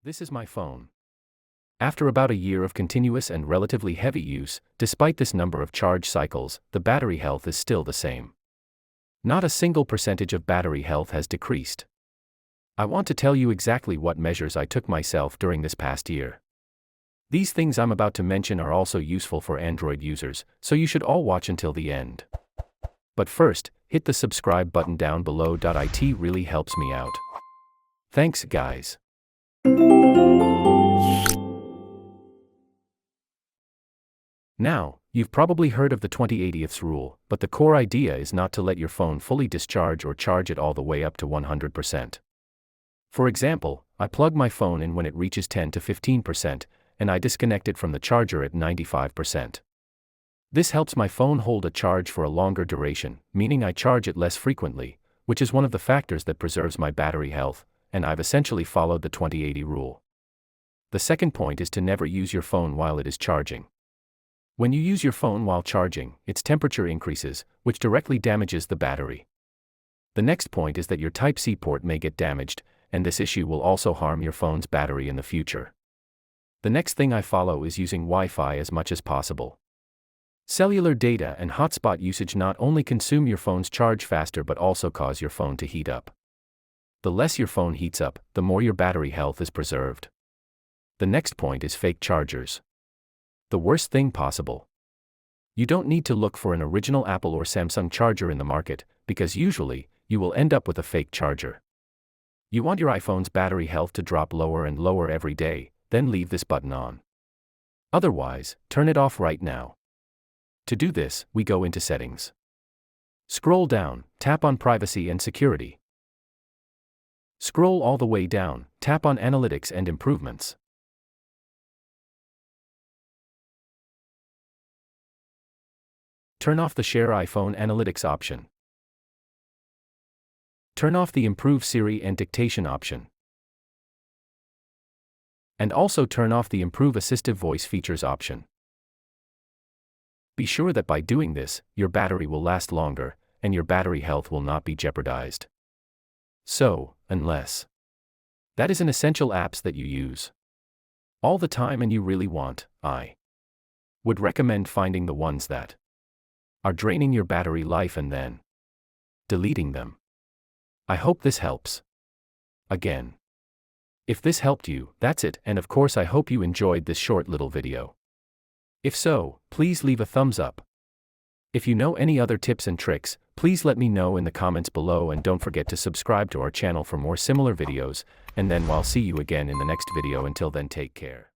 This is my phone. After about a year of continuous and relatively heavy use, despite this number of charge cycles, the battery health is still the same. Not a single percentage of battery health has decreased. I want to tell you exactly what measures I took myself during this past year. These things I'm about to mention are also useful for Android users, so you should all watch until the end. But first, hit the subscribe button down below. It really helps me out. Thanks, guys. Now, you've probably heard of the 20/80ths rule, but the core idea is not to let your phone fully discharge or charge it all the way up to 100%. For example, I plug my phone in when it reaches 10 to 15%, and I disconnect it from the charger at 95%. This helps my phone hold a charge for a longer duration, meaning I charge it less frequently, which is one of the factors that preserves my battery health, and I've essentially followed the 20/80 rule. The second point is to never use your phone while it is charging. When you use your phone while charging, its temperature increases, which directly damages the battery. The next point is that your Type-C port may get damaged, and this issue will also harm your phone's battery in the future. The next thing I follow is using Wi-Fi as much as possible. Cellular data and hotspot usage not only consume your phone's charge faster but also cause your phone to heat up. The less your phone heats up, the more your battery health is preserved. The next point is fake chargers. The worst thing possible. You don't need to look for an original Apple or Samsung charger in the market, because usually, you will end up with a fake charger. You want your iPhone's battery health to drop lower and lower every day, then leave this button on. Otherwise, turn it off right now. To do this, we go into Settings. Scroll down, tap on Privacy and Security. Scroll all the way down, tap on Analytics and Improvements. Turn off the Share iPhone Analytics option. Turn off the Improve Siri and Dictation option. And also turn off the Improve Assistive Voice Features option. Be sure that by doing this, your battery will last longer, and your battery health will not be jeopardized. So, unless that is an essential apps that you use all the time and you really want, I would recommend finding the ones that are draining your battery life and then deleting them. I hope this helps. Again, if this helped you, that's it, and of course I hope you enjoyed this short little video. If so, please leave a thumbs up. If you know any other tips and tricks, please let me know in the comments below, and don't forget to subscribe to our channel for more similar videos, and then I'll see you again in the next video. Until then, take care.